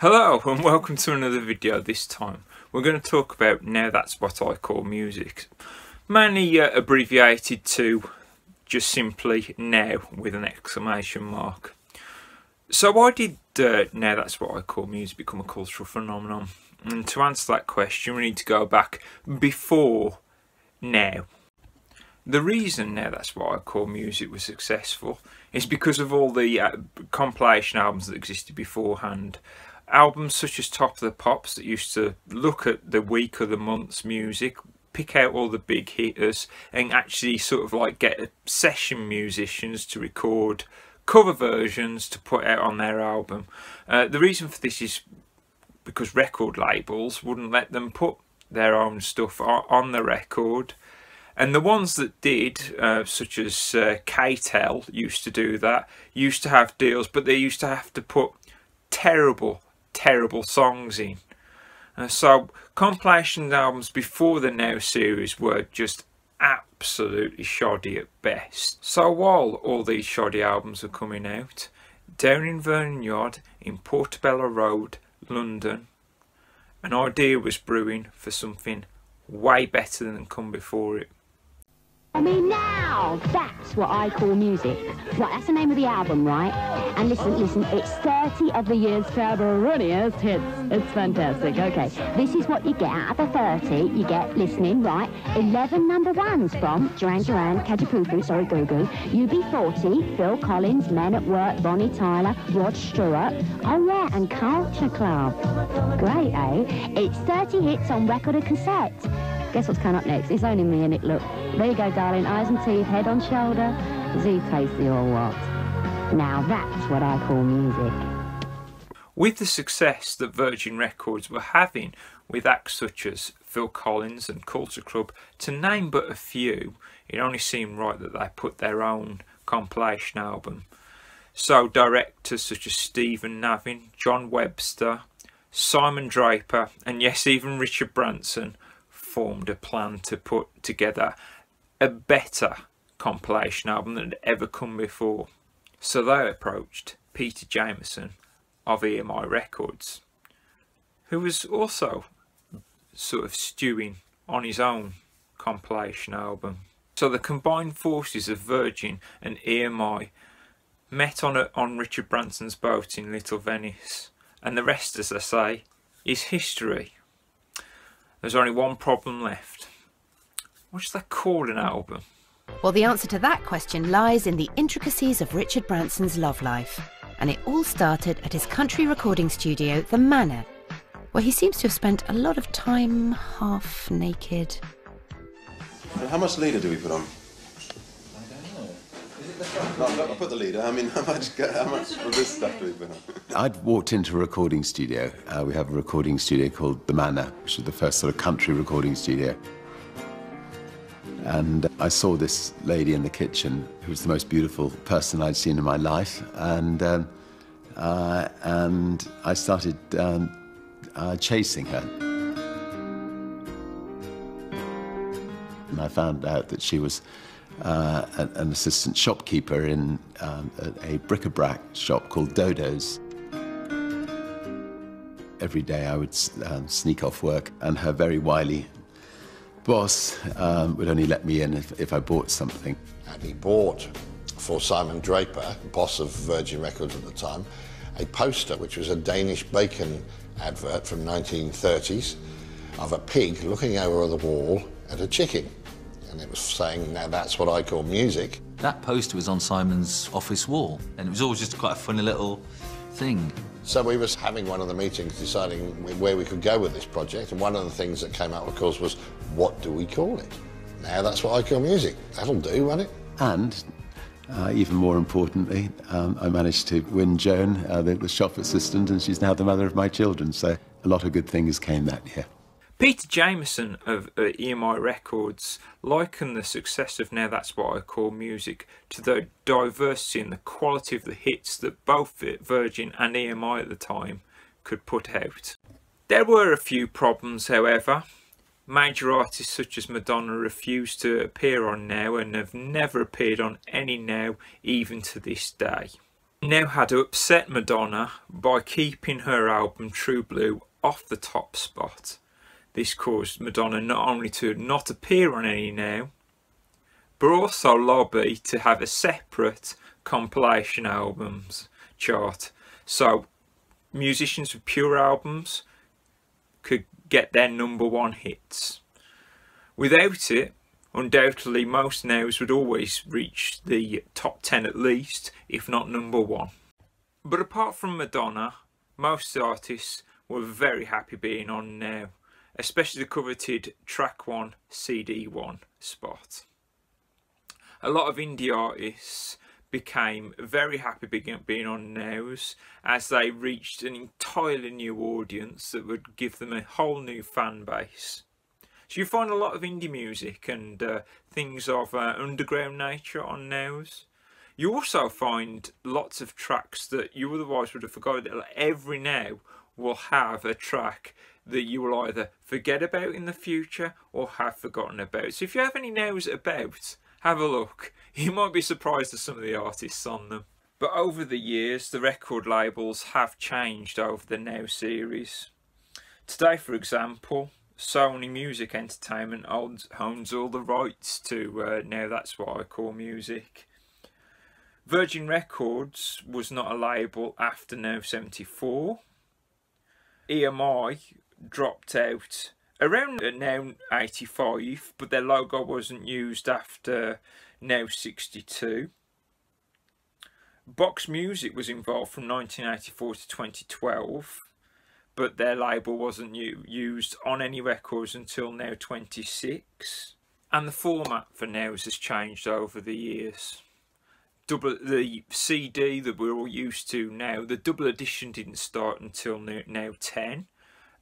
Hello and welcome to another video. This time we're going to talk about Now That's What I Call Music, mainly abbreviated to just simply Now with an exclamation mark. So why did Now That's What I Call Music become a cultural phenomenon? And to answer that question we need to go back before now. The reason Now That's What I Call Music was successful is because of all the compilation albums that existed beforehand. Albums such as Top of the Pops that used to look at the week or the month's music, pick out all the big hitters and actually sort of like get session musicians to record cover versions to put out on their album. The reason for this is because record labels wouldn't let them put their own stuff on the record. And the ones that did, such as K-Tel used to do that, used to have deals, but they used to have to put terrible songs in. So compilation albums before the Now series were just absolutely shoddy at best. So while all these shoddy albums were coming out, down in Vernon Yard in Portobello Road, London, an idea was brewing for something way better than come before it. I mean, now that's what I call music. Right, that's the name of the album, right? And listen, it's 30 of the year's fabulous hits. It's fantastic. Okay, this is what you get out of the 30. You get, listening, right, 11 number ones from Duran Duran, Kajapoo, Goo Goo, UB40, Phil Collins, Men at Work, Bonnie Tyler, Rod Stewart. Oh yeah, and Culture Club. Great, eh? It's 30 hits on record or cassette. Guess what's coming up next? It's only me and it, look. There you go, darling. Eyes and teeth, head on shoulder. Is he tasty or what? Now that's what I call music. With the success that Virgin Records were having with acts such as Phil Collins and Culture Club, to name but a few, it only seemed right that they put their own compilation album. So directors such as Stephen Navin, John Webster, Simon Draper, and yes, even Richard Branson formed a plan to put together a better compilation album than had ever come before. So they approached Peter Jameson of EMI Records, who was also sort of stewing on his own compilation album. So the combined forces of Virgin and EMI met on Richard Branson's boat in Little Venice, and the rest, as I say, is history. There's only one problem left. What should they call an album? Well, the answer to that question lies in the intricacies of Richard Branson's love life. And it all started at his country recording studio, The Manor, where he seems to have spent a lot of time half naked. And how much leader do we put on? I don't know. Is it the front? No, I'll put the leader. I mean, how much of this stuff do we put on? I'd walked into a recording studio. We have a recording studio called The Manor, which is the first sort of country recording studio. And I saw this lady in the kitchen who was the most beautiful person I'd seen in my life. And I started chasing her. And I found out that she was an assistant shopkeeper in a bric-a-brac shop called Dodo's. Every day I would sneak off work, and her very wily boss would only let me in if I bought something. And he bought, for Simon Draper, boss of Virgin Records at the time, a poster which was a Danish bacon advert from 1930s of a pig looking over the wall at a chicken. And it was saying, now that's what I call music. That poster was on Simon's office wall, and it was always just quite a funny little thing. So we was having one of the meetings deciding where we could go with this project, and one of the things that came up, of course, was what do we call it? Now that's what I call music. That'll do, won't it? And even more importantly, I managed to win Joan, the shop assistant, and she's now the mother of my children. So a lot of good things came that year. Peter Jameson of EMI Records likened the success of Now That's What I Call Music to the diversity and the quality of the hits that both Virgin and EMI at the time could put out. There were a few problems, however. Major artists such as Madonna refused to appear on Now and have never appeared on any Now, even to this day. Now had upset Madonna by keeping her album True Blue off the top spot. This caused Madonna not only to not appear on any Now, but also lobby to have a separate compilation albums chart, so musicians with pure albums could get their #1 hits. Without it, undoubtedly most Nows would always reach the top 10 at least, if not #1. But apart from Madonna, most artists were very happy being on Now, especially the coveted track 1, CD 1 spot. A lot of indie artists became very happy being on Nows, as they reached an entirely new audience that would give them a whole new fan base. So you find a lot of indie music and things of underground nature on Nows. You also find lots of tracks that you otherwise would have forgotten. Every Now will have a track that you will either forget about in the future or have forgotten about. So if you have any Nows about, have a look. You might be surprised at some of the artists on them. But over the years, the record labels have changed over the Now series. Today, for example, Sony Music Entertainment owns all the rights to Now That's What I Call Music. Virgin Records was not a label after Now 74. EMI dropped out around Now 85, but their logo wasn't used after Now 62. Box Music was involved from 1984 to 2012, but their label wasn't used on any records until Now 26. And the format for Nows has changed over the years. The CD that we're all used to now, the double edition didn't start until Now 10.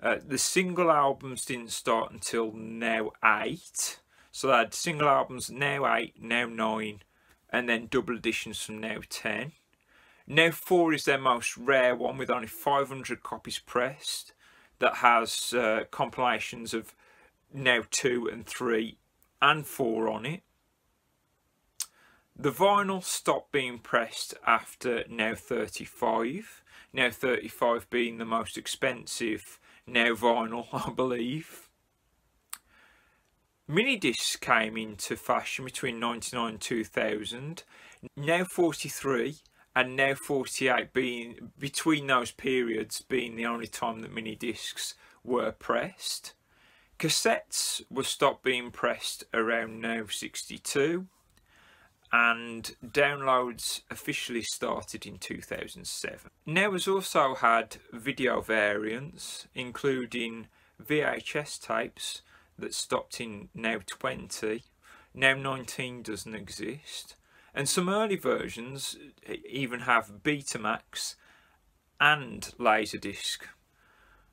The single albums didn't start until Now 8. So they had single albums Now 8, Now 9, and then double editions from Now 10. Now 4 is their most rare one, with only 500 copies pressed, that has compilations of Now 2 and 3 and 4 on it. The vinyl stopped being pressed after Now 35, Now 35 being the most expensive Now vinyl, I believe. Mini discs came into fashion between 1999 and 2000. Now 43 and Now 48 being, between those periods, being the only time that mini discs were pressed. Cassettes were stopped being pressed around Now 62, and downloads officially started in 2007. Now has also had video variants, including VHS tapes that stopped in Now 20. Now 19 doesn't exist, and some early versions even have Betamax and Laserdisc.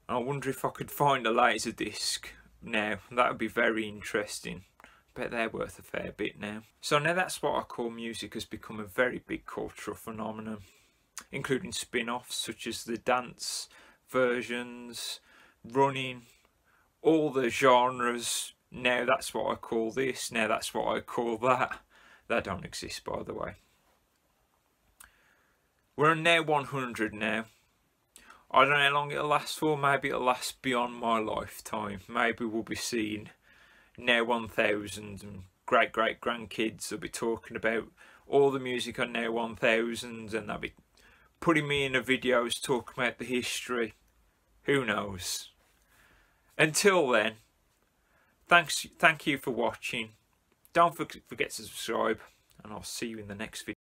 I wonder if I could find a Laserdisc now. That would be very interesting. Bet they're worth a fair bit now. So Now That's What I Call Music has become a very big cultural phenomenon, including spin-offs such as the dance versions, running, all the genres. Now that's what I call this, now that's what I call that. That don't exist, by the way. We're on Now 100 now. I don't know how long it'll last for. Maybe it'll last beyond my lifetime. Maybe we'll be seeing Now 1000 and great-great-grandkids will be talking about all the music on Now 1000, and they'll be putting me in the videos talking about the history. Who knows? Until then, thank you for watching. Don't forget to subscribe, and I'll see you in the next video.